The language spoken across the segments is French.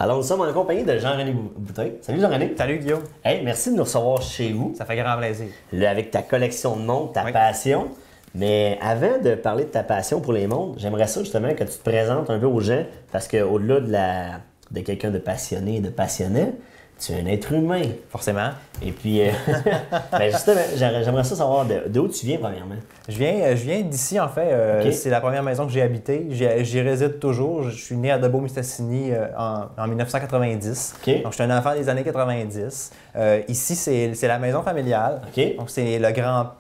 Alors, nous sommes en compagnie de Jean-René Boutin. Salut Jean-René. Salut Guillaume. Hey, merci de nous recevoir chez vous. Ça fait grand plaisir. Là, avec ta collection de montres, ta passion. Mais avant de parler de ta passion pour les montres, j'aimerais ça justement que tu te présentes un peu aux gens, parce qu'au-delà de quelqu'un de passionné, de passionnant, tu es un être humain. Forcément. Et puis, ben justement, j'aimerais ça savoir d'où tu viens premièrement. Je viens d'ici en fait. Okay. C'est la première maison que j'ai habitée. J'y réside toujours. Je suis né à Debout-Mistassini en 1990. Okay. Donc, je suis un enfant des années 90. Ici, c'est la maison familiale. Okay. Donc, c'est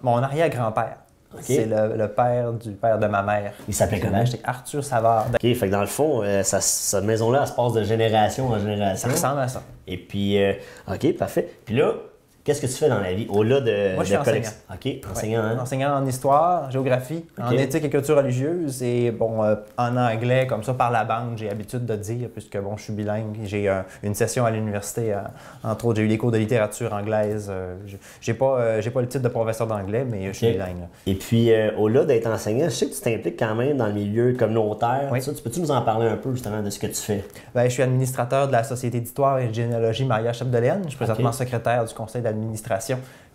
mon arrière-grand-père. Okay. C'est le père du père de ma mère. Il s'appelait comment? C'est Arthur Savard. OK, fait que dans le fond, cette maison-là, elle se passe de génération en génération. Ça ressemble à ça. Et puis, OK, parfait. Puis là, qu'est-ce que tu fais dans la vie, au-delà de Moi, je suis enseignant. OK, enseignant, hein? Enseignant en histoire, géographie, en éthique et culture religieuse et bon, en anglais, comme ça, par la bande, j'ai l'habitude de dire, puisque bon, je suis bilingue. J'ai une session à l'université, entre autres, j'ai eu des cours de littérature anglaise. J'ai pas le titre de professeur d'anglais, mais je suis bilingue. Là. Et puis, au-delà d'être enseignant, je sais que tu t'impliques quand même dans le milieu communautaire. Oui. Ça, peux-tu nous en parler un peu, justement, de ce que tu fais? Bien, je suis administrateur de la Société d'histoire et de généalogie Maria-Chapdelaine. Je suis présentement secrétaire du conseil d'administration.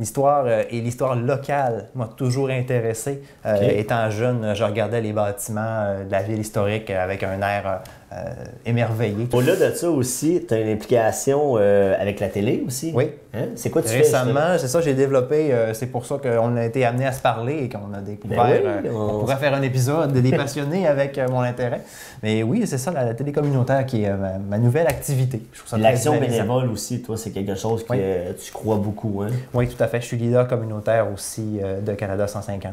L'histoire et l'histoire locale m'a toujours intéressé. Étant jeune, je regardais les bâtiments de la ville historique avec un air émerveillé. Au-delà de ça aussi, tu as une implication avec la télé aussi? Oui. Hein? C'est quoi tu fais? Récemment, c'est ça, j'ai développé, c'est pour ça qu'on a été amené à se parler et qu'on a découvert on pourrait faire un épisode des passionnés avec mon intérêt. Mais oui, c'est ça, la télé communautaire qui est ma nouvelle activité. L'action bénévole aussi, toi, c'est quelque chose que tu crois beaucoup, hein? Oui, tout à fait. Je suis leader communautaire aussi de Canada 150.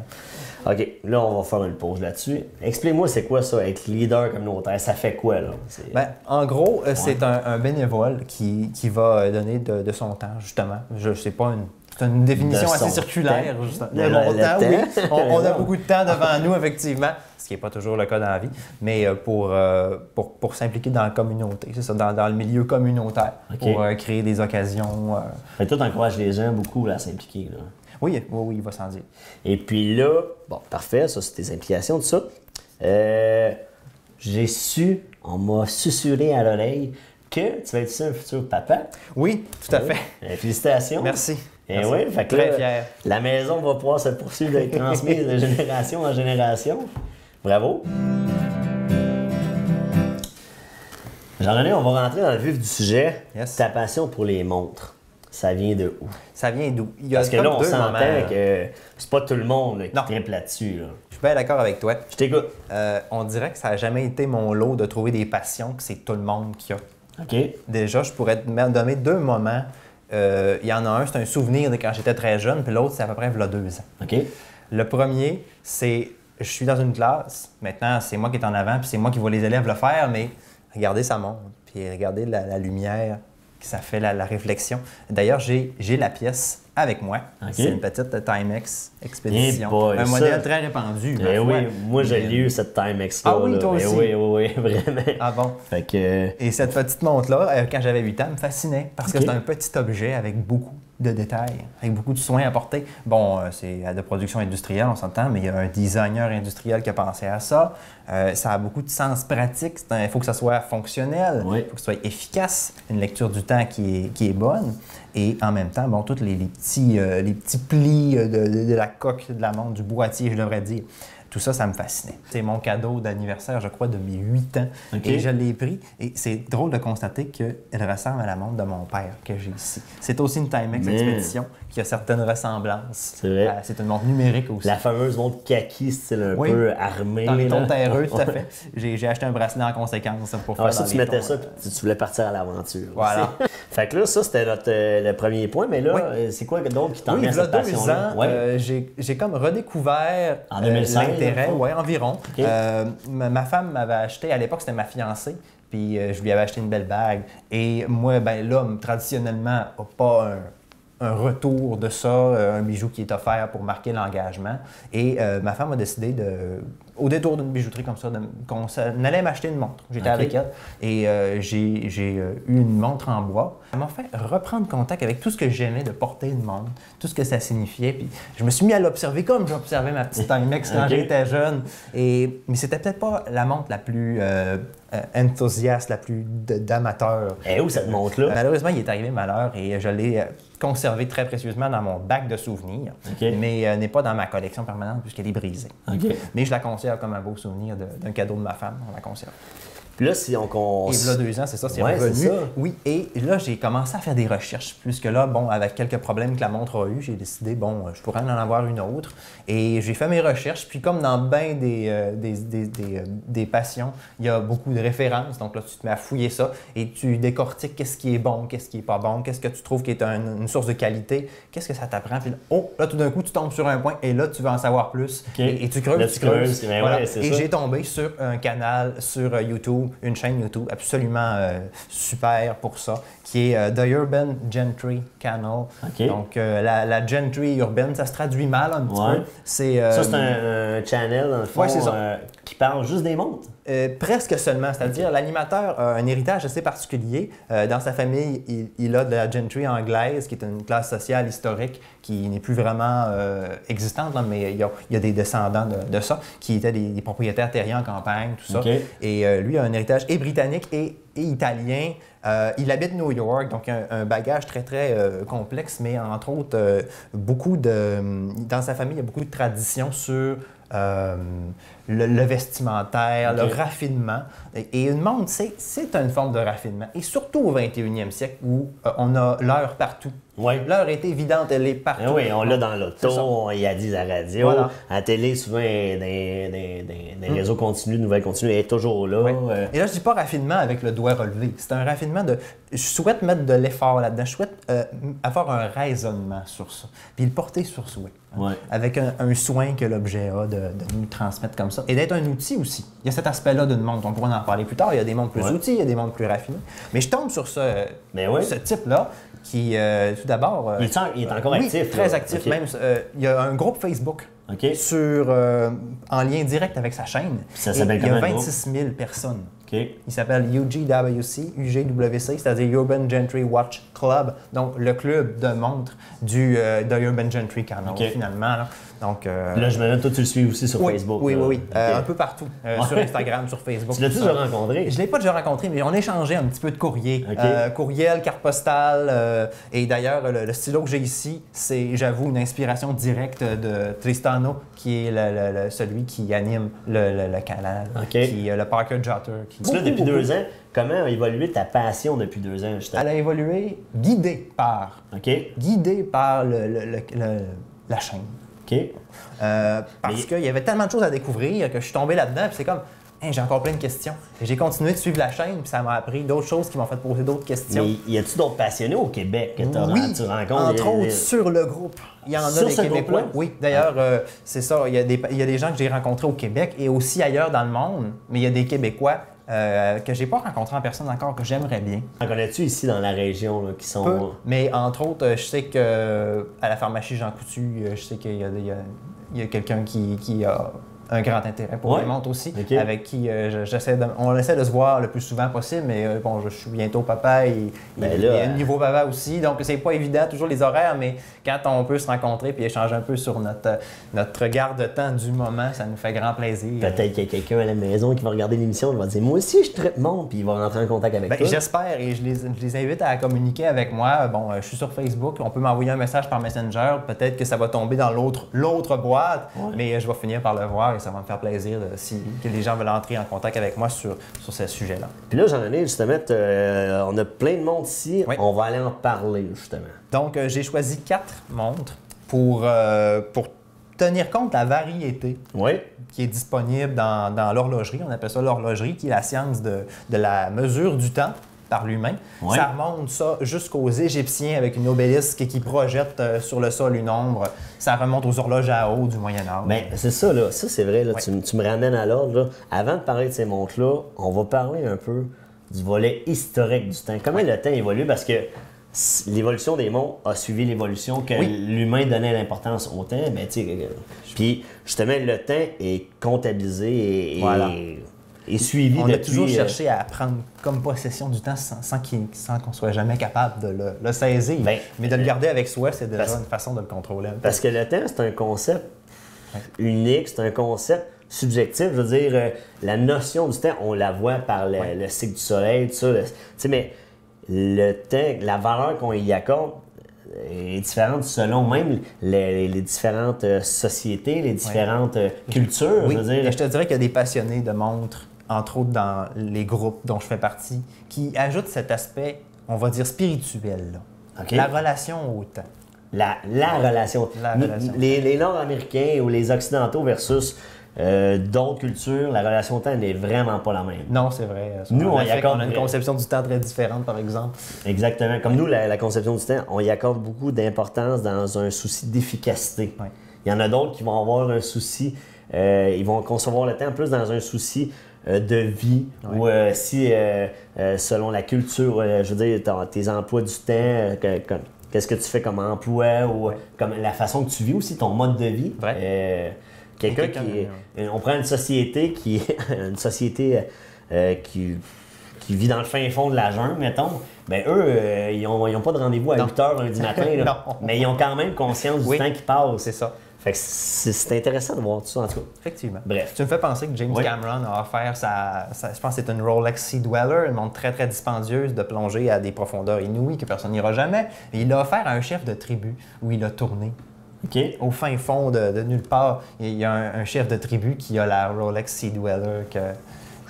OK, là, on va faire une pause là-dessus. Explique-moi, c'est quoi ça, être leader communautaire? Ça fait quoi, là? Bien, en gros, c'est un bénévole qui va donner de son temps, justement. Je sais pas c'est une définition assez circulaire. De mon temps, oui. On a beaucoup de temps devant nous, effectivement, ce qui n'est pas toujours le cas dans la vie, mais pour s'impliquer dans la communauté, c'est ça, dans le milieu communautaire, pour créer des occasions. Fait que toi, t'encourages les gens beaucoup là, à s'impliquer, là. Oui, il va sans dire. Et puis là, bon, parfait, ça, c'est tes implications, tout ça. On m'a susurré à l'oreille que tu vas être un futur papa. Oui, tout à fait. Félicitations. Merci. Et oui, fait que très fier. La maison va pouvoir se poursuivre d'être transmise de génération en génération. Bravo. Jean-René, on va rentrer dans le vif du sujet. Yes. Ta passion pour les montres, ça vient de où? Ça vient d'où? Parce que là, on s'entend que c'est pas tout le monde là, qui tripe là-dessus. Là. Je suis bien d'accord avec toi. Je t'écoute. On dirait que ça n'a jamais été mon lot de trouver des passions que c'est tout le monde qui a. OK. Déjà, je pourrais te donner deux moments. Il y en a un, c'est un souvenir de quand j'étais très jeune, puis l'autre, c'est à peu près il y a 2 ans. OK. Le premier, c'est je suis dans une classe. Maintenant, c'est moi qui est en avant, puis c'est moi qui vois les élèves le faire, mais regardez ça monte, puis regardez la lumière, que ça fait la réflexion. D'ailleurs, j'ai la pièce avec moi. Okay. C'est une petite Timex Expédition. Un modèle très répandu. Oui, moi j'ai lu cette Timex. Ah oui, toi aussi? Oui, vraiment. Ah bon? Fait que... Et cette petite montre-là, quand j'avais 8 ans, me fascinait parce que c'est un petit objet avec beaucoup de détails, avec beaucoup de soins apportés. Bon, c'est de production industrielle, on s'entend, mais il y a un designer industriel qui a pensé à ça. Ça a beaucoup de sens pratique. Il faut que ça soit fonctionnel, il faut que ça soit efficace, une lecture du temps qui est bonne. Et en même temps, bon, tous les petits plis de la coque de la montre, du boîtier, je devrais dire. Tout ça, ça me fascinait. C'est mon cadeau d'anniversaire, je crois, de mes 8 ans. Et je l'ai pris. Et c'est drôle de constater qu'elle ressemble à la montre de mon père que j'ai ici. C'est aussi une Timex Expédition qui a certaines ressemblances. C'est vrai. C'est une montre numérique aussi. La fameuse montre kaki, style un peu armé. Dans les tons terreux, tout à fait. J'ai acheté un bracelet en conséquence pour faire ça, tu mettais ça puis tu voulais partir à l'aventure. Voilà. Fait que là, ça, c'était le premier point. Mais là, c'est quoi d'autre qui t'emmène à cette passion-là? J'ai comme redécouvert en 2005, l'intérêt, environ. Ma femme m'avait acheté, à l'époque, c'était ma fiancée. Puis je lui avais acheté une belle bague. Et moi, ben l'homme, traditionnellement, n'a pas un retour de ça, un bijou qui est offert pour marquer l'engagement. Et ma femme a décidé, au détour d'une bijouterie comme ça, qu'on allait m'acheter une montre. J'étais avec elle et j'ai eu une montre en bois. Elle m'a fait reprendre contact avec tout ce que j'aimais de porter une montre, tout ce que ça signifiait. Puis je me suis mis à l'observer comme j'observais ma petite Timex quand j'étais jeune. Mais c'était peut-être pas la montre la plus enthousiaste, la plus d'amateur. Et où cette montre-là? Malheureusement, il est arrivé malheur et je l'ai conservé très précieusement dans mon bac de souvenirs, mais n'est pas dans ma collection permanente puisqu'elle est brisée. Mais je la conserve comme un beau souvenir d'un cadeau de ma femme. On la conserve. Puis là, si on... Et là, 2 ans, c'est ça, c'est revenu. C'est ça. Oui, et là, j'ai commencé à faire des recherches. Puisque là, bon, avec quelques problèmes que la montre a eu, j'ai décidé, bon, je pourrais en avoir une autre. Et j'ai fait mes recherches. Puis comme dans bien des passions, il y a beaucoup de références. Donc là, tu te mets à fouiller ça et tu décortiques qu'est-ce qui est bon, qu'est-ce qui est pas bon, qu'est-ce que tu trouves qui est une source de qualité, qu'est-ce que ça t'apprend. Puis là, tout d'un coup, tu tombes sur un point et là, tu veux en savoir plus. Et tu creuses, là, tu creuses. Voilà. Et j'ai tombé sur un canal sur YouTube, une chaîne YouTube absolument super pour ça, qui est The Urban Gentry Channel. Donc, la gentry urbaine, ça se traduit mal un petit peu. Ça, c'est un channel, dans le fond, qui parle juste des montres. Presque seulement, c'est-à-dire l'animateur a un héritage assez particulier. Dans sa famille, il a de la gentry anglaise, qui est une classe sociale historique qui n'est plus vraiment existante, là, mais il y a des descendants de ça, qui étaient des propriétaires terriens en campagne, tout ça. Et lui a un héritage et britannique et italien. Il habite New York, donc un bagage très, très complexe, mais entre autres, dans sa famille, il y a beaucoup de traditions sur le vestimentaire, le raffinement. Et une montre, c'est une forme de raffinement. Et surtout au 21e siècle où on a l'heure partout. L'heure est évidente, elle est partout. Oui, on l'a dans l'auto, on y a dit à la radio. À la télé, souvent, des réseaux continus, de nouvelles continues, elle est toujours là. Et là, je dis pas raffinement avec le doigt relevé. C'est un raffinement de... Je souhaite mettre de l'effort là-dedans. Je souhaite avoir un raisonnement sur ça. Puis le porter sur soi. Avec un soin que l'objet a de nous transmettre comme ça. Et d'être un outil aussi. Il y a cet aspect-là d'une montre. On pourra en parler plus tard. Il y a des montres plus outils, il y a des montres plus raffinées. Mais je tombe sur ce type-là qui, tout d'abord... il est encore actif. Très actif même. Il y a un groupe Facebook en lien direct avec sa chaîne. Ça s'appelle il y a 26 000 personnes. Il s'appelle UGWC, c'est-à-dire Urban Gentry Watch Club, donc le club de montres de Urban Gentry Channel, finalement. Là. Donc, là, je me demande, toi, tu le suis aussi sur Facebook. Oui. Un peu partout. Sur Instagram, sur Facebook. Tu l'as-tu déjà rencontré? Je ne l'ai pas déjà rencontré, mais on a échangé un petit peu de courrier. Courriel, carte postale. Et d'ailleurs, le stylo que j'ai ici, c'est, j'avoue, une inspiration directe de Tristano, qui est celui qui anime le canal, qui est le Parker Jotter. Tu l'as depuis 2 ans. Comment a évolué ta passion depuis 2 ans, justement? Elle a évolué guidée par la chaîne. Parce qu'il y avait tellement de choses à découvrir que je suis tombé là-dedans, puis c'est comme, j'ai encore plein de questions. J'ai continué de suivre la chaîne, puis ça m'a appris d'autres choses qui m'ont fait poser d'autres questions. Mais y a-tu d'autres passionnés au Québec que tu rencontres? Entre autres, sur le groupe. Il y en a des Québécois. Oui, d'ailleurs, c'est ça. Il y a des gens que j'ai rencontrés au Québec et aussi ailleurs dans le monde, mais il y a des Québécois que j'ai pas rencontrés en personne encore, que j'aimerais bien. En connais-tu ici dans la région là, qui sont... Peu, mais entre autres, je sais qu'à la pharmacie Jean Coutu, je sais qu'il y a quelqu'un qui a un grand intérêt pour les montres aussi, avec qui on essaie de se voir le plus souvent possible, mais bon, je suis bientôt papa et il y a un nouveau papa aussi, donc c'est pas évident toujours les horaires, mais quand on peut se rencontrer puis échanger un peu sur notre garde-temps du moment, ça nous fait grand plaisir. Peut-être qu'il y a quelqu'un à la maison qui va regarder l'émission, il va dire « Moi aussi, je traite montre », puis il va rentrer en contact avec toi. J'espère, et je les invite à communiquer avec moi. Bon, je suis sur Facebook, on peut m'envoyer un message par Messenger, peut-être que ça va tomber dans l'autre boîte, mais je vais finir par le voir. Ça va me faire plaisir que les gens veulent entrer en contact avec moi sur ce sujet-là. Puis là, j'en ai justement, on a plein de montres ici, on va aller en parler justement. Donc, j'ai choisi 4 montres pour tenir compte de la variété qui est disponible dans l'horlogerie. On appelle ça l'horlogerie, qui est la science de la mesure du temps par l'humain. Ça remonte ça jusqu'aux Égyptiens avec une obélisque qui projette sur le sol une ombre. Ça remonte aux horloges à eau du Moyen-Âge. Bien, c'est ça, là. Ça, c'est vrai. Là, tu me ramènes à l'ordre. Avant de parler de ces montres-là, on va parler un peu du volet historique du temps. Comment le temps évolue? Parce que l'évolution des montres a suivi l'évolution que l'humain donnait l'importance au temps. Ben, puis, justement, le temps est comptabilisé et suivi depuis... On a toujours cherché à prendre comme possession du temps sans qu'on soit jamais capable de le saisir. Mais de le garder avec soi, c'est déjà une façon de le contrôler. Parce que le temps, c'est un concept unique, c'est un concept subjectif. Je veux dire, la notion du temps, on la voit par le cycle du soleil, tout ça. Tu sais, mais le temps, la valeur qu'on y accorde est différente selon même les différentes sociétés, les différentes cultures. Oui, je veux dire. et je te dirais qu'il y a des passionnés de montres, entre autres dans les groupes dont je fais partie, qui ajoutent cet aspect, on va dire, spirituel. Là. OK. La relation au temps. La relation. La relation. Les Nord-Américains ou les Occidentaux versus d'autres cultures, la relation au temps n'est vraiment pas la même. Non, c'est vrai. Nous, on y accorde a une conception du temps très différente, par exemple. Exactement. Comme nous, la conception du temps, on y accorde beaucoup d'importance dans un souci d'efficacité. Oui. Il y en a d'autres qui vont avoir un souci, ils vont concevoir le temps plus dans un souci de vie, ou si, selon la culture, je veux dire, tes emplois du temps, qu'est-ce que tu fais comme emploi, ou comme la façon que tu vis aussi, ton mode de vie. Quelqu'un on prend une société qui une société qui vit dans le fin fond de la jungle, mettons, bien eux, ils n'ont pas de rendez-vous à 8 h lundi matin, là, mais ils ont quand même conscience du temps qui passe. C'est ça. Fait que c'est intéressant de voir tout ça, en tout cas. Effectivement. Bref. Tu me fais penser que James Cameron a offert je pense que c'est une Rolex Sea Dweller, une montre très, très dispendieuse de plonger à des profondeurs inouïes que personne n'ira jamais. Et il l'a offert à un chef de tribu où il a tourné. Okay. Au fin fond de nulle part, il y a un chef de tribu qui a la Rolex Sea Dweller que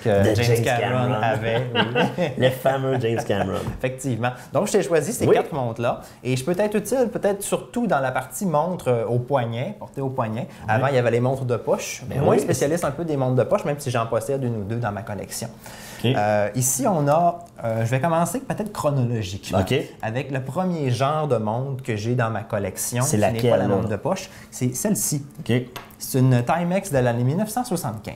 James Cameron avait. Oui. Le fameux James Cameron. Effectivement. Donc, je t'ai choisi ces 4 montres-là. Et je peux être utile, peut-être surtout dans la partie montre au poignet, portée au poignet. Avant, il y avait les montres de poche. Moi, spécialiste un peu des montres de poche, même si j'en possède une ou deux dans ma collection. Okay. Ici, on a, je vais commencer peut-être chronologiquement, avec le premier genre de montre que j'ai dans ma collection. C'est laquelle? Ce n'est pas la montre de poche, c'est celle-ci. C'est une Timex de l'année 1975.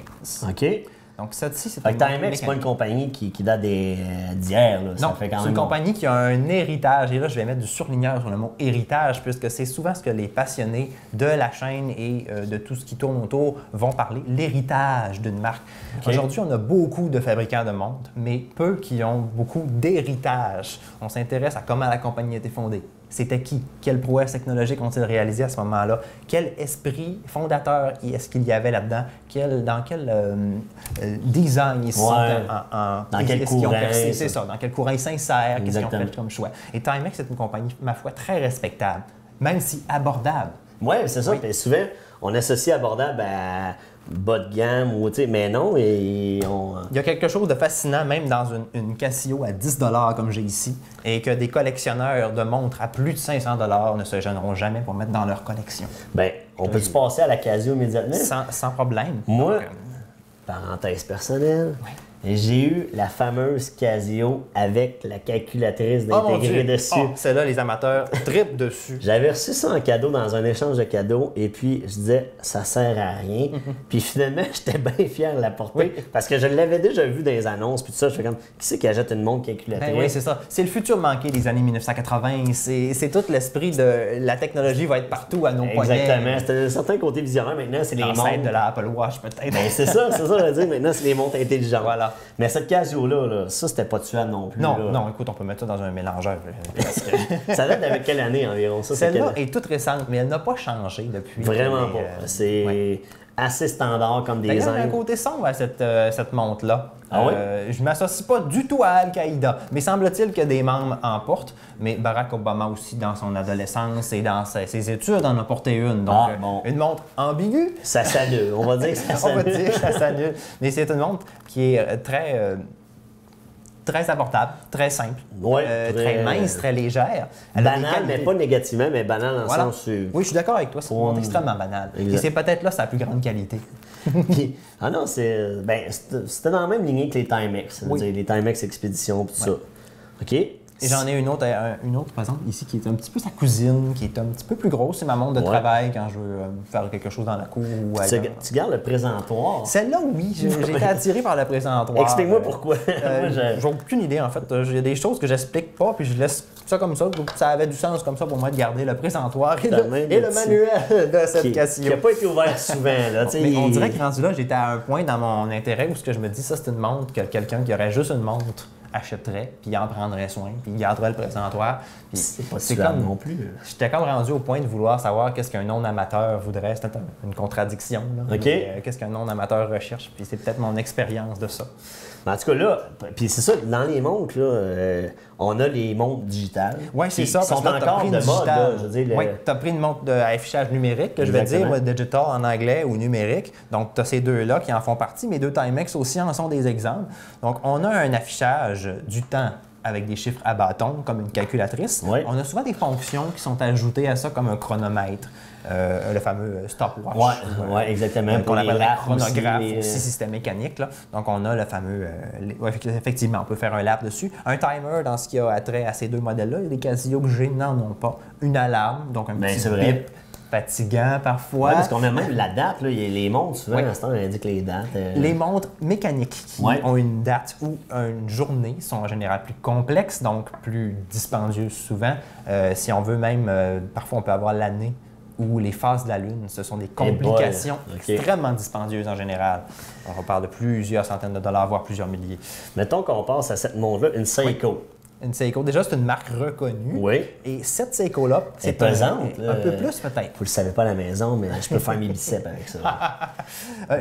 Donc, celle-ci, c'est une Timex, c'est pas une compagnie qui date d'hier. Non, c'est une compagnie qui a un héritage. Et là, je vais mettre du surligneur sur le mot héritage, puisque c'est souvent ce que les passionnés de la chaîne et de tout ce qui tourne autour vont parler, l'héritage d'une marque. Aujourd'hui, on a beaucoup de fabricants de montres, mais peu qui ont beaucoup d'héritage. On s'intéresse à comment la compagnie a été fondée. C'était qui? Quelles prouesses technologiques ont-ils réalisées à ce moment-là? Quel esprit fondateur est-ce qu'il y avait là-dedans? Dans quel design ils sont dans quel courant? C'est ça, dans quel courant ils s'insèrent? Qu'est-ce qu'ils ont fait comme choix? Et Timex est une compagnie, ma foi, très respectable, même si abordable. Oui, c'est ça. Puis souvent, on associe abordable à bas de gamme, ou, mais non. Il y a quelque chose de fascinant, même dans une Casio à 10 $ comme j'ai ici, et que des collectionneurs de montres à plus de 500 $ ne se gêneront jamais pour mettre dans leur collection. Bien, on peut-tu passer à la Casio immédiatement? Sans problème. Moi, parenthèse personnelle, j'ai eu la fameuse Casio avec la calculatrice intégrée dessus. Celle-là, les amateurs trippent dessus. J'avais reçu ça en cadeau dans un échange de cadeaux et puis je disais, ça sert à rien. Puis finalement, j'étais bien fier de la porter parce que je l'avais déjà vu dans les annonces. Puis tout ça, je fais comme, qui c'est qui achète une montre calculatrice? Oui, c'est ça. C'est le futur manqué des années 1980. C'est tout l'esprit de la technologie va être partout à nos poignets. Exactement. C'était un certain côté visionnaire. Maintenant, c'est les montres. De la Apple Watch, peut-être. Ben, c'est ça, je veux dire. Maintenant, c'est les montres intelligentes. Voilà. Mais cette Casio-là, ça, c'était pas tuable non plus. Non, écoute, on peut mettre ça dans un mélangeur. Ça date avec quelle année environ? Celle-là est toute récente, mais elle n'a pas changé depuis. Vraiment pas. C'est assez standard comme design. Il y a un côté sombre à cette montre-là. Ah oui? Je ne m'associe pas du tout à Al-Qaïda, mais semble-t-il que des membres en portent. Mais Barack Obama aussi, dans son adolescence et dans ses études, en a porté une. Donc, une montre ambiguë. Ça s'annule, on va dire que ça s'annule. On va dire que ça s'annule. Mais c'est une montre qui est très abordable, très simple, très mince, très légère. Banale, mais pas négativement, mais banale dans le sens... Oui, je suis d'accord avec toi, c'est une montre extrêmement banale. Et c'est peut-être là sa plus grande qualité. Non, c'était dans la même lignée que les Timex, les Timex Expedition, tout ça. OK? Et j'en ai une autre, par exemple, ici, qui est un petit peu sa cousine, qui est un petit peu plus grosse. C'est ma montre de travail quand je veux faire quelque chose dans la cour ou ailleurs. Tu gardes le présentoir? Celle-là, oui. J'ai été attiré par le présentoir. Explique-moi pourquoi. J'ai aucune idée, en fait. Il y a des choses que j'explique pas, puis je laisse ça comme ça. Ça avait du sens comme ça pour moi de garder le présentoir et le manuel de cette Casio. Qui n'a pas été ouvert souvent. Là, mais on dirait que rendu là, j'étais à un point dans mon intérêt où je me dis, ça, c'est une montre que quelqu'un qui aurait juste une montre achèterait, puis il en prendrait soin, puis il garderait le présentoir. Puis C'est pas si grave non plus. J'étais comme rendu au point de vouloir savoir qu'est-ce qu'un non-amateur voudrait. C'était une contradiction. Là. OK. Mais, qu'est-ce qu'un non-amateur recherche, puis c'est peut-être mon expérience de ça. En tout cas, là, puis c'est ça, dans les montres, là, on a les montres digitales. Oui, c'est qui ça, parce sont que là, t'as encore pris de une mode. Là, digitale. je veux dire, Oui, tu as pris une montre à affichage numérique, que je vais dire, Exactement. digital en anglais ou numérique. Donc, tu as ces deux-là qui en font partie. Mes deux Timex aussi en sont des exemples. Donc, on a un affichage du temps avec des chiffres à bâton, comme une calculatrice. Oui. On a souvent des fonctions qui sont ajoutées à ça, comme un chronomètre, le fameux stopwatch. Oui, exactement. Qu'on appelle un laps chronographe aussi, aussi, système mécanique. Là. Donc, on a le fameux... effectivement, on peut faire un lap dessus. Un timer, dans ce qui a trait à ces deux modèles-là, il y a des Casio que j'ai, n'en ont pas. Une alarme, donc un petit c'est vrai. bip fatigant parfois. Oui, parce qu'on a même la date. Là, les montres, souvent, Oui. à ce temps, on indique les dates. Les montres mécaniques qui Ouais. ont une date ou une journée sont en général plus complexes, donc plus dispendieuses souvent. Si on veut même, parfois on peut avoir l'année ou les phases de la Lune. Ce sont des complications OK. extrêmement dispendieuses en général. On parle de plusieurs centaines de dollars, voire plusieurs milliers. Mettons qu'on passe à cette montre-là, une Seiko. Une Seiko, déjà, c'est une marque reconnue. Oui. Et cette Seiko-là, Elle est c'est pesante, un là. peu plus peut-être. Vous le savez pas à la maison, mais je peux faire mes biceps avec ça.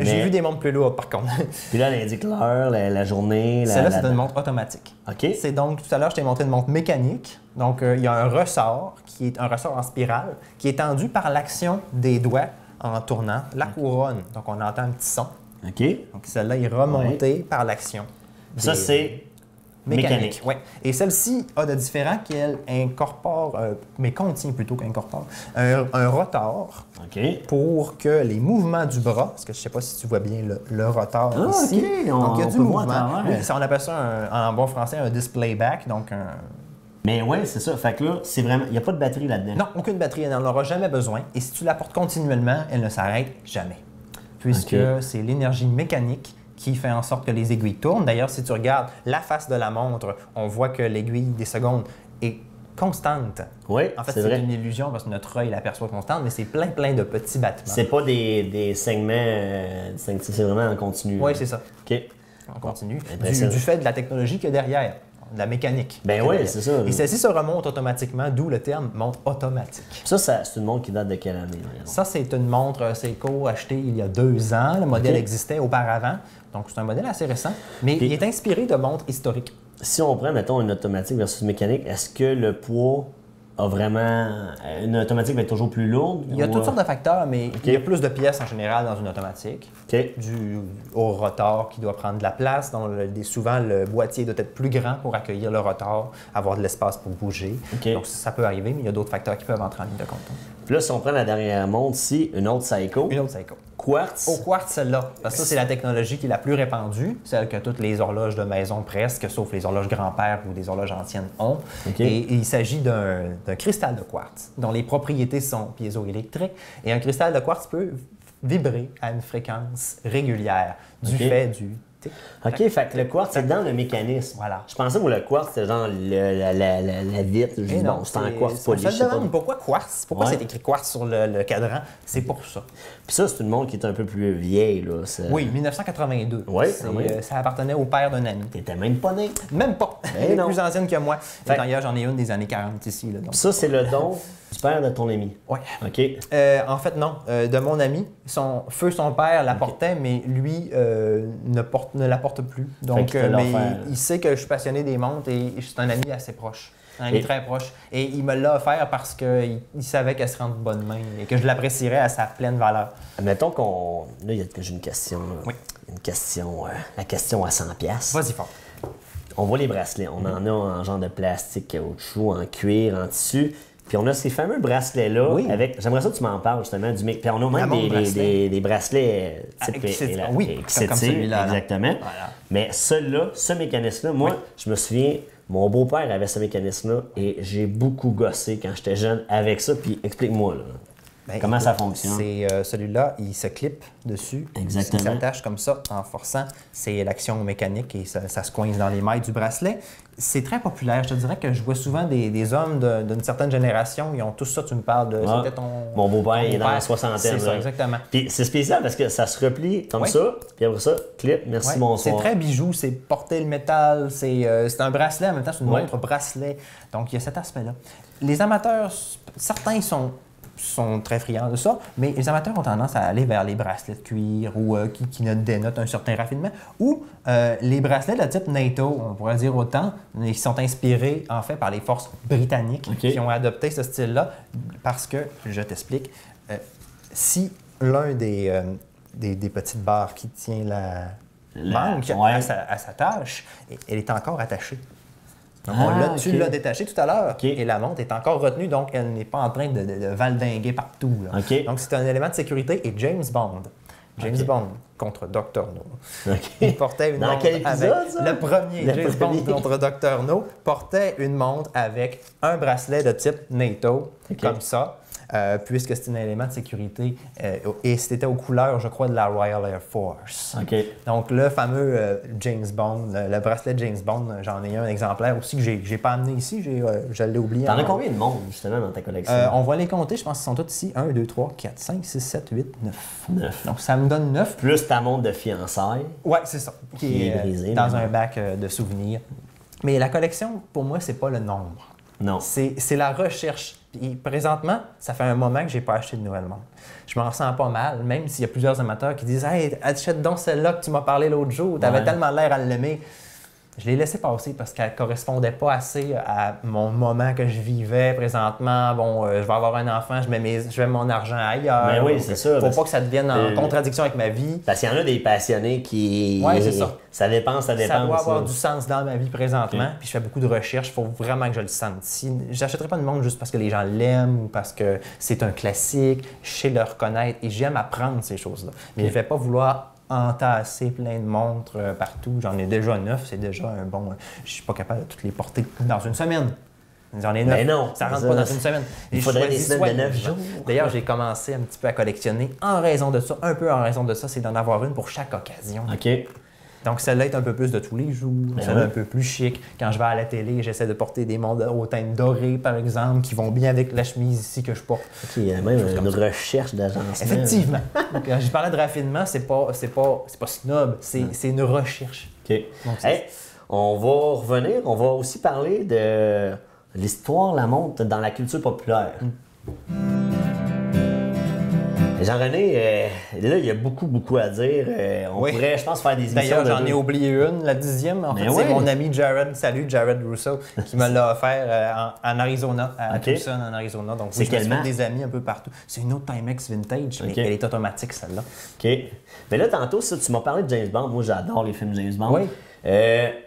J'ai Mais- vu des montres plus lourdes, par contre. Puis là, elle indique l'heure, la journée. Celle-là, la c'est une montre automatique. OK. C'est donc, tout à l'heure, je t'ai montré une montre mécanique. Donc, il y a un ressort, qui est un ressort en spirale, qui est tendu par l'action des doigts en tournant la couronne. Donc, on entend un petit son. OK. Donc, celle-là est remontée par l'action. Ça, des- c'est mécanique. Oui. Et celle-ci a de différent qu'elle incorpore, mais contient plutôt qu'incorpore, un rotor OK. pour que les mouvements du bras, parce que je ne sais pas si tu vois bien le rotor Ah, ici. OK. Donc, il y a On du peut voir mouvement. à travers. Oui, ça, on appelle ça, en bon français, un display back, donc un... Mais ouais, c'est ça. Fait que là, c'est vraiment. Il n'y a pas de batterie là-dedans. Non, aucune batterie, elle n'en aura jamais besoin. Et si tu la portes continuellement, elle ne s'arrête jamais. Puisque OK. c'est l'énergie mécanique qui fait en sorte que les aiguilles tournent. D'ailleurs, si tu regardes la face de la montre, on voit que l'aiguille des secondes est constante. Oui, En fait, c'est c'est vrai. une illusion parce que notre œil l'aperçoit constante, mais c'est plein de petits battements. C'est pas des segments. C'est vraiment en continu. Oui, c'est ça. OK. On continue. Impressionnant. Du fait de la technologie qu'il y a derrière, de la mécanique. Ben qu'il y a oui, derrière. c'est ça. Et celle-ci se remonte automatiquement, d'où le terme montre automatique. Ça, c'est une montre qui date de quelle année? environ? Ça, c'est une montre Seiko achetée il y a 2 ans. Le modèle OK. existait auparavant. Donc, c'est un modèle assez récent, mais Puis- il est inspiré de montres historiques. Si on prend, mettons, une automatique versus une mécanique, est-ce que le poids a vraiment. Une automatique va être toujours plus lourde? Il y a ou, toutes sortes de facteurs, mais OK. il y a plus de pièces en général dans une automatique. OK. Dû au rotor qui doit prendre de la place. Donc, souvent, le boîtier doit être plus grand pour accueillir le rotor, avoir de l'espace pour bouger. OK. Donc, ça peut arriver, mais il y a d'autres facteurs qui peuvent entrer en ligne de compte. Puis là, si on prend la dernière montre ici, une autre Seiko, Une autre Seiko. quartz. Au quartz, celle-là. Parce que ça, c'est la technologie qui est la plus répandue, celle que toutes les horloges de maison presque, sauf les horloges grand-père ou des horloges anciennes ont. OK. Et il s'agit d'un cristal de quartz dont les propriétés sont piézoélectriques. Et un cristal de quartz peut vibrer à une fréquence régulière du OK. fait du tic. OK, fait que le quartz, c'est dans le mécanisme. Voilà. Je pensais que le quartz, c'était genre la vitre. Je Et dis, non, bon, c'est en c'est- quartz on poli, se je sais pas. demande pourquoi quartz? Pourquoi Ouais. c'est écrit quartz sur le cadran? C'est pour ça. Puis ça, c'est une montre qui est un peu plus vieille, là. Oui, 1982. Ouais, C'est, quand même. ça appartenait au père d'un ami. T'étais même pas né. Même pas. Ben Elle est non. plus ancienne que moi. Fait- D'ailleurs, j'en ai une des années 40 ici. Là, donc. Puis ça, c'est le don du père de ton ami. Ouais. OK. En fait, non. De mon ami, son père la portait, mais lui ne la porte plus. Donc, qu'il te l'a mais offert. il sait que je suis passionné des montres et c'est un ami assez proche. Un ami Et- très proche. Et il me l'a offert parce qu'il savait qu'elle serait en bonne main et que je l'apprécierais à sa pleine valeur. Mettons qu'on. Là, j'ai une question. Là. Oui. Une question. La question à 100$. piastres. Vas-y fort. On voit les bracelets. On en a en genre de plastique, caoutchouc, en cuir, en tissu. Puis on a ces fameux bracelets-là Oui. avec. J'aimerais ça que tu m'en parles justement du mec. Puis on a La même montre bracelet. des bracelets type qui s'étirent. Oui, qui comme s'étirent, celui-là, là. exactement. Voilà. Mais celui-là, ce mécanisme-là, moi, je me souviens, mon beau-père avait ce mécanisme-là et j'ai beaucoup gossé quand j'étais jeune avec ça. Puis explique-moi là. Ben, Comment ça fonctionne? C'est celui-là, il se clip dessus. Exactement. Il s'attache comme ça en forçant. C'est l'action mécanique et ça se coince dans les mailles du bracelet. C'est très populaire. Je te dirais que je vois souvent des hommes d'une certaine génération. Ils ont tous ça. Tu me parles de. Ah, C'était mon beau-père, il est dans la soixantaine. C'est ça, exactement. Puis c'est spécial parce que ça se replie comme ça. Puis après ça, clip, merci, bonsoir. C'est très bijou. C'est porter le métal. C'est un bracelet. En même temps, c'est une montre bracelet. Donc, il y a cet aspect-là. Les amateurs, certains sont très friands de ça, mais les amateurs ont tendance à aller vers les bracelets de cuir ou qui dénotent un certain raffinement, ou les bracelets de type NATO, on pourrait dire autant, mais qui sont inspirés en fait par les forces britanniques qui ont adopté ce style-là, parce que, je t'explique, si l'un des petites barres qui tient la manque à sa tâche, elle est encore attachée. Donc, tu l'as détaché tout à l'heure et la montre est encore retenue, donc elle n'est pas en train de valdinguer partout. Donc, c'est un élément de sécurité. Et James Bond contre Dr. No, il portait une montre quel épisode, avec... ça? Le premier, James Bond contre Dr. No, portait une montre avec un bracelet de type NATO, comme ça. Puisque c'est un élément de sécurité et c'était aux couleurs, je crois, de la Royal Air Force. Donc, le fameux James Bond, le bracelet James Bond, j'en ai un exemplaire aussi que j'ai pas amené ici, je l'ai oublié. T'en as combien de montres, justement, dans ta collection? On va les compter, je pense qu'ils sont tous ici. 1, 2, 3, 4, 5, 6, 7, 8, 9. Donc, ça me donne 9. Plus ta montre de fiançailles. Ouais, c'est ça. Qui est brisée, dans un bac de souvenirs. Mais la collection, pour moi, c'est pas le nombre. Non. C'est la recherche. Et présentement, ça fait un moment que j'ai pas acheté de nouvelles montres. Je m'en sens pas mal, même s'il y a plusieurs amateurs qui disent « Hey, achète donc celle-là que tu m'as parlé l'autre jour, tu avais tellement l'air à l'aimer. » Je l'ai laissé passer parce qu'elle ne correspondait pas assez à mon moment que je vivais présentement. Bon, je vais avoir un enfant, je mets mon argent ailleurs. Mais oui, c'est ça. Faut pas que ça devienne en contradiction avec ma vie. Parce qu'il y en a des passionnés qui... Oui, c'est ça. Ça dépense. Ça doit avoir du sens dans ma vie présentement. Puis je fais beaucoup de recherches. Il faut vraiment que je le sente. Si, j'achèterai pas une montre juste parce que les gens l'aiment ou parce que c'est un classique. Je sais le reconnaître et j'aime apprendre ces choses-là. Mais je ne vais pas vouloir entasser plein de montres partout. J'en ai déjà 9, c'est déjà un bon... Je suis pas capable de toutes les porter dans une semaine. J'en ai 9. Mais non, ça rentre pas dans une semaine. Il faudrait des semaines de 9 jours. D'ailleurs, j'ai commencé un petit peu à collectionner en raison de ça. Un peu en raison de ça, c'est d'en avoir une pour chaque occasion. OK. Donc, celle-là est un peu plus de tous les jours, celle-là un peu plus chic. Quand je vais à la télé, j'essaie de porter des montres au teint doré, par exemple, qui vont bien avec la chemise ici que je porte. OK, il y a même une recherche d'agencement. Effectivement. Donc, quand je parlais de raffinement, c'est pas snob, c'est une recherche. OK. Donc, on va revenir, on va aussi parler de l'histoire, la montre dans la culture populaire. Jean-René, là, il y a beaucoup à dire. On pourrait, je pense, faire des émissions. D'ailleurs, j'en ai oublié une, la 10e. En fait, c'est mon ami Jared, Jared Russo, qui me l'a offert en Arizona, à Tucson, en Arizona. Donc, c'est quelle marque? Des amis un peu partout. C'est une autre Timex Vintage, mais elle est automatique, celle-là. OK. Mais là, tantôt, tu m'as parlé de James Bond. Moi, j'adore les films James Bond. Oui.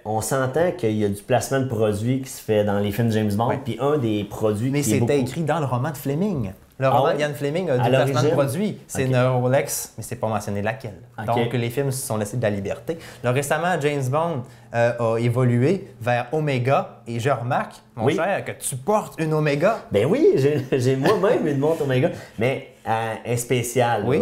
On s'entend qu'il y a du placement de produits qui se fait dans les films James Bond. Puis un des produits mais qui est c'était écrit dans le roman de Fleming. Le roman Ian Fleming a du placement de produit. C'est une Rolex, mais c'est pas mentionné laquelle. Donc, les films se sont laissés de la liberté. Là, récemment, James Bond a évolué vers Omega. Et je remarque, mon cher, que tu portes une Omega. Ben oui, j'ai moi-même une montre Omega, mais un spécial. Oui.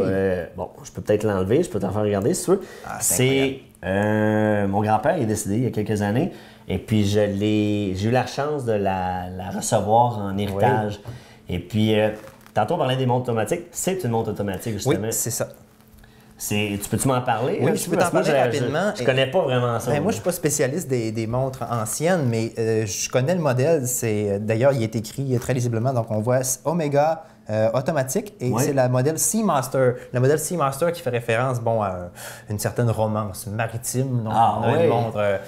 Bon, je peux peut-être l'enlever, je peux t'en faire regarder si tu veux. C'est mon grand-père est décédé il y a quelques années. Et puis, j'ai eu la chance de la recevoir en héritage. Et puis... tantôt, on parlait des montres automatiques. C'est une montre automatique, justement. Oui, c'est ça. Tu peux-tu m'en parler? Oui, je peux t'en parler rapidement. Je connais pas vraiment ça. Moi, je ne suis pas spécialiste des montres anciennes, mais je connais le modèle. D'ailleurs, il est écrit très lisiblement. Donc, on voit Omega automatique et c'est la modèle Seamaster. Le modèle Seamaster qui fait référence à une certaine romance maritime. Donc, on a une montre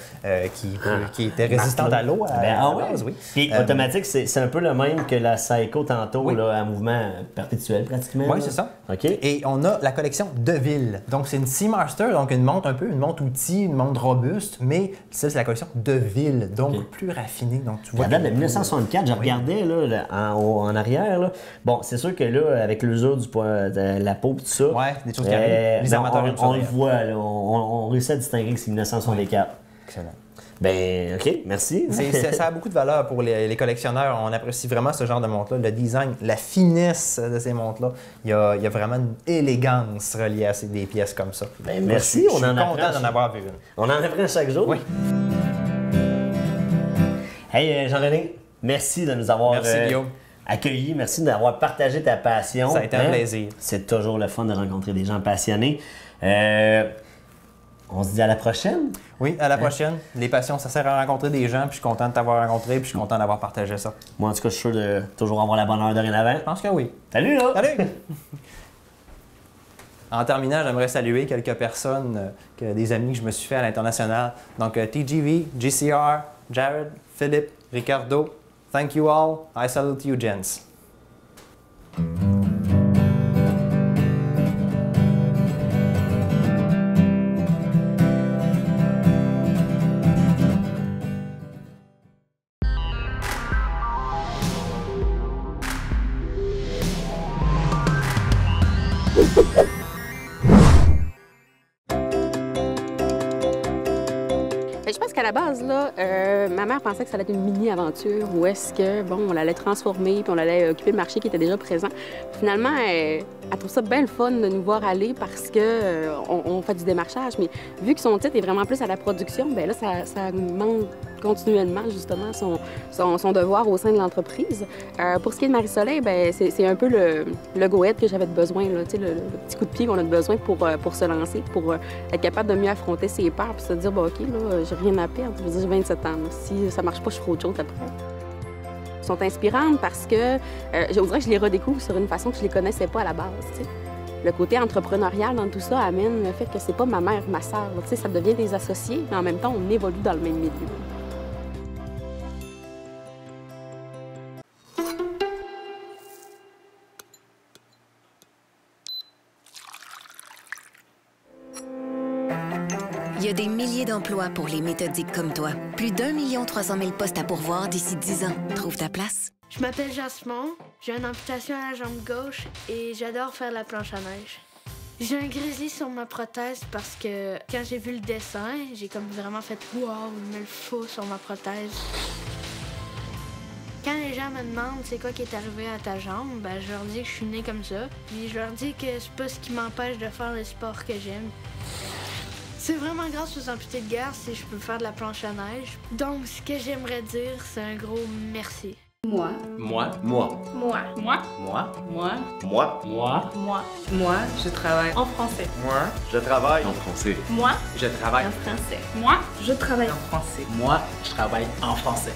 qui était résistante à l'eau à la base, oui. Puis automatique, c'est un peu le même que la Seiko tantôt, là, à mouvement perpétuel pratiquement. Oui, c'est ça. OK. Et on a la collection DeVille. Donc, c'est une Seamaster, donc une montre une montre outil, une montre robuste, mais ça, c'est la collection DeVille, donc plus raffinée. Donc, tu vois. La date de 1964, je regardais là, en arrière. Là. Bon, c'est sûr que là, avec l'usure de la peau et tout ça, des choses qui arrivent. Les amateurs on le voit, là, on réussit à distinguer que c'est 1964. Excellent. Ben, OK, merci. Ça a beaucoup de valeur pour les collectionneurs. On apprécie vraiment ce genre de montre-là. Le design, la finesse de ces montres-là. Il y a vraiment une élégance reliée à des pièces comme ça. Ben, merci, Je suis content d'en avoir vu une. On en apprend chaque jour. Oui. Hey, Jean-René, merci de nous avoir accueillis. Merci d'avoir partagé ta passion. Ça a été un plaisir. C'est toujours le fun de rencontrer des gens passionnés. On se dit à la prochaine. Oui, à la prochaine. Les passions, ça sert à rencontrer des gens, puis je suis content de t'avoir rencontré, puis je suis content d'avoir partagé ça. Moi, en tout cas, je suis sûr de toujours avoir la bonne heure dorénavant. Je pense que oui. Salut, là! Salut! En terminant, j'aimerais saluer quelques personnes, des amis que je me suis fait à l'international. Donc, TGV, GCR, Jared, Philippe, Ricardo. Thank you all. I salute you, gents. Je pense qu'à la base, là, ma mère pensait que ça allait être une mini-aventure où est-ce que, bon, on allait transformer puis on allait occuper le marché qui était déjà présent. Finalement, elle trouve ça bien le fun de nous voir aller parce que on fait du démarchage. Mais vu que son titre est vraiment plus à la production, bien là, ça augmente continuellement, justement, son devoir au sein de l'entreprise. Pour ce qui est de Marie-Soleil, bien, c'est un peu le go-ahead que j'avais besoin, là, tu sais, le petit coup de pied qu'on a besoin pour se lancer, pour être capable de mieux affronter ses peurs puis se dire, bon, OK, là, j'ai rien à perdre. Je veux dire, j'ai 27 ans. Là. Si ça marche pas, je ferai autre chose après. Elles sont inspirantes parce que je voudrais que je les redécouvre sur une façon que je les connaissais pas à la base. T'sais. Le côté entrepreneurial dans tout ça amène le fait que c'est pas ma mère, ma sœur. Ça devient des associés, mais en même temps, on évolue dans le même milieu. Il y a des milliers d'emplois pour les méthodiques comme toi. Plus d'1 300 000 postes à pourvoir d'ici 10 ans. Trouve ta place. Je m'appelle Jasmine, j'ai une amputation à la jambe gauche et j'adore faire la planche à neige. J'ai un grizzly sur ma prothèse parce que quand j'ai vu le dessin, j'ai comme vraiment fait « Wow, il me le faut sur ma prothèse ». Quand les gens me demandent c'est quoi qui est arrivé à ta jambe, ben, je leur dis que je suis née comme ça. Puis je leur dis que c'est pas ce qui m'empêche de faire le sport que j'aime. C'est vraiment grâce aux amputés de guerre si je peux faire de la planche à neige. Donc, ce que j'aimerais dire, c'est un gros merci. Moi. Moi. Moi. Moi. Moi. Moi. Moi. Moi. Moi. Moi. Moi, je travaille en français. Moi, je travaille en français. Moi, Je travaille en français. Moi, je travaille En français. Moi, je travaille en français.